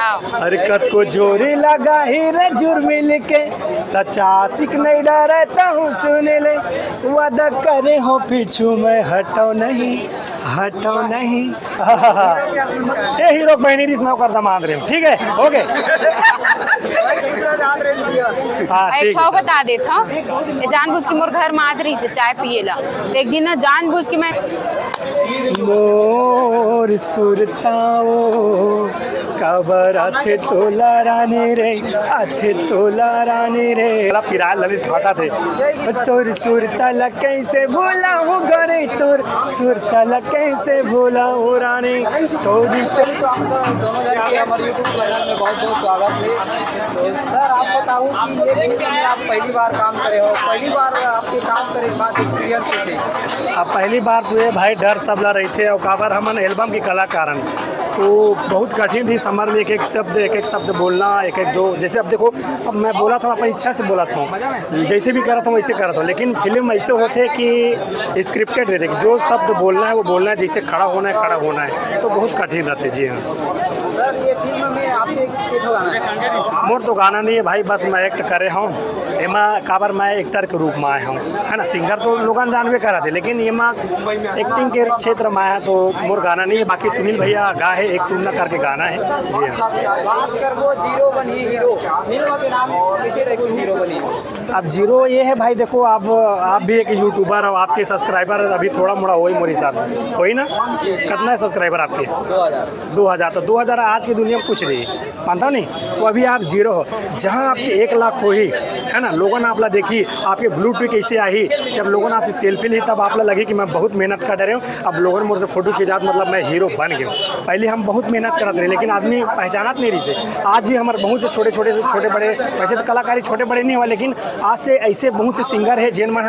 हाँ। हरकत को जोरी लगा ही रे जुर्मिल के, सच्चा आशिक नहीं डरता हूँ सुन ले, वादा करे हो पीछू मैं हटो नहीं, हटो नहीं। ये हीरो बहनी इसमें करता मान रहे ठीक है, ओके। हाँ एक ठीक ठाव है। बता देता जानबूझ के मोर घर में आत रही से चाय पिएला, तो एक दिन ना जानबूझ के मैं मोर सुरताओ कबर अथे तोला रानी रे, अथे तोला रानी रे। पिरा ललित भाटा थे, तोर सुरतल कैसे भूला हूँ गरे, तोर सुरतल कैसे भूला हूँ रानी तोरी से। तो आप दोनों जन के हमारे यूट्यूब चैनल में बहुत बहुत स्वागत है। तो सर आप बताऊं कि ये फिल्म में आप पहली बार काम करे हो, पहली बार आपके काम करे बाद एक्सपीरियंस कैसे? अब पहली बार तो ये भाई डर सब ला रही थे, और काबर हमन एल्बम की कलाकार तो बहुत कठिन भी हमारे लिए, एक एक शब्द बोलना, एक एक जो जैसे अब देखो, अब मैं बोला था अपनी इच्छा से बोला था, जैसे भी करा था वैसे करा था, लेकिन फिल्म ऐसे होते कि स्क्रिप्टेड रहते कि जो शब्द बोलना है वो बोलना है, जैसे खड़ा होना है खड़ा होना है, तो बहुत कठिन रहते। जी हाँ सर ये फिल्म में आपने कितना गाना है? मोर तो गाना नहीं है भाई, बस मैं एक्ट करे हूँ एमा, काबर मैं एक्टर के रूप में आया हूँ, है ना। सिंगर तो लोग जानवे करा थे, लेकिन ये माँ एक्टिंग के क्षेत्र में आया, तो मोर गाना नहीं है। बाकी सुनील भैया गा है, एक सुनना करके गाना है। जी हाँ बात कर वो जीरो बनी हीरो, फिल्म के नाम किसी टाइप की हीरो बनी? अब जीरो ये है भाई, देखो आप भी एक यूट्यूबर हो, आपके सब्सक्राइबर अभी थोड़ा मोड़ा वही मोरे हिसाब से वही ना, कितना है सब्सक्राइबर आपके? 2000। तो 2000 आज की दुनिया में कुछ नहीं मानता नहीं, तो अभी आप जीरो हो। जहाँ आपके 1 लाख हो ही, है ना, लोगों ने आपला देखी, आपके ब्लू टिक कैसे आई, जब लोगों ने आपसे सेल्फी ली तब आपला लगी कि मैं बहुत मेहनत कर रहे हूँ। अब लोगों ने मुझसे फोटो खिंचात, मतलब मैं हीरो बन गया। पहले हम बहुत मेहनत करते रहे, लेकिन आदमी पहचानत नहीं रही से। आज भी हमारे बहुत से छोटे बड़े, वैसे तो कलाकारी छोटे बड़े नहीं हुआ, लेकिन आज से ऐसे बहुत से सिंगर है जिन में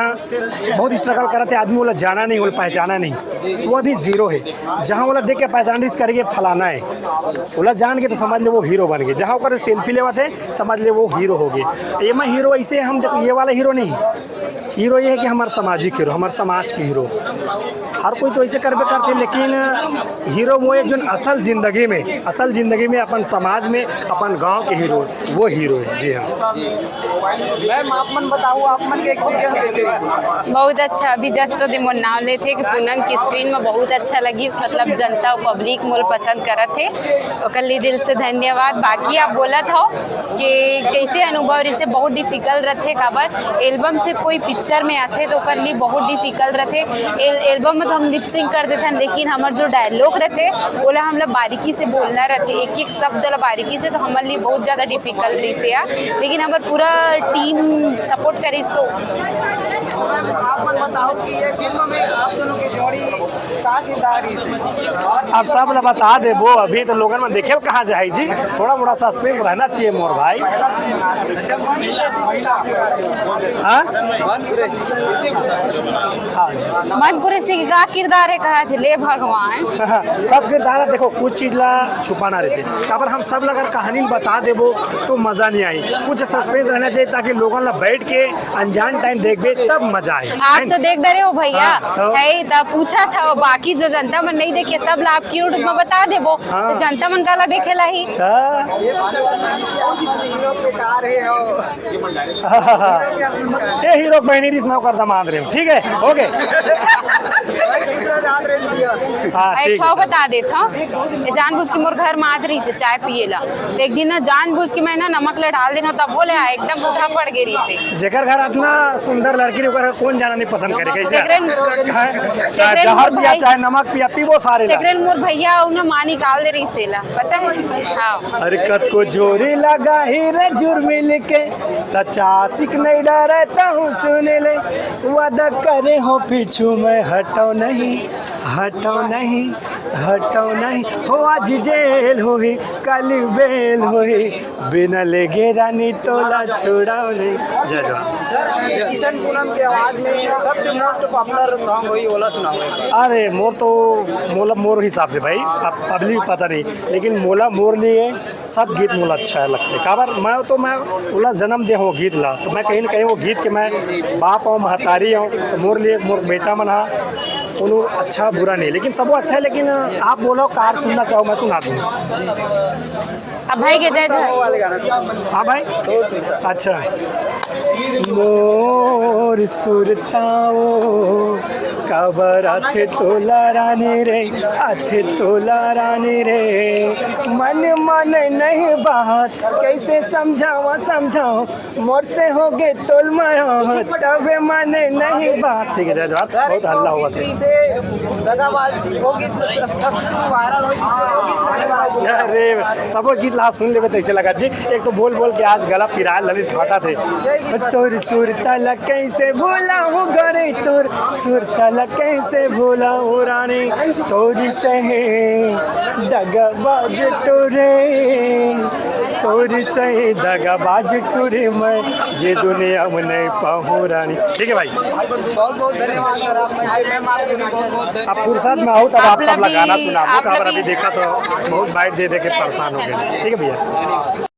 बहुत स्ट्रगल करते, आदमी बोला जाना नहीं, बोला पहचाना नहीं, तो वो अभी जीरो है। जहाँ बोला देख के पहचान रिस करके फलाना है, बोला जान के तो समझ ले वो हीरो बन गए। जहाँ कर सेल्फी लेवा थे समझ ले वो हीरो हो गए। ये मैं हीरो ऐसे हम देखो, ये वाला हीरो नहीं, हीरो ये है कि हमारा सामाजिक हीरो, हमारे समाज के हीरो। हर कोई तो ऐसे करबे करते, लेकिन हीरो वो है जो असल ज़िंदगी में अपन समाज में अपन गांव के हीरो, वो हीरो है। जी हाँ मैम आप मन बताओ, आप मन के एक्सपीरियंस कैसे? बहुत अच्छा। अभी जस्ट दे मोर नाम ले थे कि पूनम की स्क्रीन में बहुत अच्छा लगी, मतलब जनता और पब्लिक मोर पसंद करत थे, ओकर लिए दिल से धन्यवाद। बाकी आप बोला था कि कैसे अनुभव इसे बहुत डिफिकल्ट रहते, काबर एल्बम से कोई पिक्चर में आते तो ओकर लिए बहुत डिफिकल्ट रहते। एल्बम में तो हम लिप सिंक कर देते हैं, लेकिन हमारे जो डायलॉग रहते बोला हम लोग बारीकी से बोलना रहते, एक एक शब्द बारीकी से, तो हमारे लिए बहुत ज़्यादा डिफिकल्ट रही से यार, लेकिन हमारे पूरा टीम सपोर्ट करी। तो आप मन बताओ कि ये फिल्म में आप दोनों की जोड़ी का किरदार है? आप सब लोग बता दे वो, अभी तो लोगों में देखे कहाँ जाए जी, थोड़ा मोड़ा सस्पेंस रहना चाहिए मोर भाई। अच्छा हाँ मनपुरी सिंह का किरदार है, कहा थे ले भगवान। सब किरदार देखो, कुछ चीज ला छुपाना रहते, अगर हम सब अगर कहानी बता देबो तो मजा नहीं आई। कुछ सस्पेंस रहना चाहिए ताकि लोगों ने बैठ के अनजान टाइम देखबे तब मजा आए। आप तो देख दे रहे हो भैया, हाँ, है तब पूछा था, बाकी जो जनता मन नहीं देखे सब ला आपकी यूट्यूब में बता देबो, तो जनता मन काला देखेला ही। ये हीरो बहनी इसमें करता मान रहे ठीक है, ओके। हाँ एक ठीक ठाव है। बता देता जानबूझ के मोर घर में आत रही से चाय पिएला, तो एक दिन ना जानबूझ के मैं ना नमक ले डाल देना, तब बोले एकदम उठा पड़ गई रही से। जेकर घर इतना सुंदर लड़की ने कौन जाना नहीं पसंद करे, कैसे चाहे जहर पिया चाहे नमक पिया पीबो सारे ला। मोर भैया उन्हें माँ निकाल दे रही से ला, पता है। हाँ हरकत को जोरी लगा ही रे जुर्मिल के, सच्चा आशिक नहीं डरता हूँ सुन ले, वादा करे हो पीछू मैं हटो नहीं, हटो नहीं, हटो नहीं। हो आज जेल हुई कल बेल हुई, बिना लेगे रानी तोला छोड़ाओ नहीं। जय जवान। सर किशन पूनम की आवाज में सबसे मोस्ट पॉपुलर सॉन्ग हुई ओला सुनाओ। अरे मोर तो मोर हिसाब से भाई पब्लिक पता नहीं, लेकिन मोर लिए सब गीत मोला अच्छा लगते। काबर मैं ओला जन्म दे हो गीत ला, तो मैं कहीं ना कहीं वो गीत के मैं बाप हूँ महतारी हूँ, तो मोर लिए मोर बेटा मन हा उन्हों अच्छा बुरा नहीं, लेकिन सब अच्छा है। लेकिन आप बोलो कार सुनना चाहो मैं सुना दूँ। अब भाई के जय वो जय वाले गाना सुनो। हाँ भाई दो सुनता। अच्छा मोर सुरताओ काबर आथे तोला रानी रे आथे तोला रानी रे मन मन नहीं बात कैसे समझाओ मोर से हो गए तोल माया तबे माने नहीं बात ठीक है जय जवाब सर बहुत हल्ला हुआ थे से दगाबाज वो गीत सबसे वायरल हो जिससे अरे सब गीत लास्ट सुन लेवे तैसे लगा जी एक तो बोल बोल के आज गला पिराए ललित फाटा थे तोर सुरतल कैसे भूला हूँ गरे तोर सुरतल कैसे भूला हूँ रानी तोरी सहे दगाबाज दगाबाज टूरे मैं ये दुनिया में नहीं पाऊँ रानी ठीक है भाई बहुत बहुत धन्यवाद सर आपके बहुत बहुत आप फुर्सत में आओ तब आप सब आप गाना लोग भी- सुना आप खबर लोग अभी भी- देखा तो बहुत बाइट दे दे के परेशान हो गए ठीक है भैया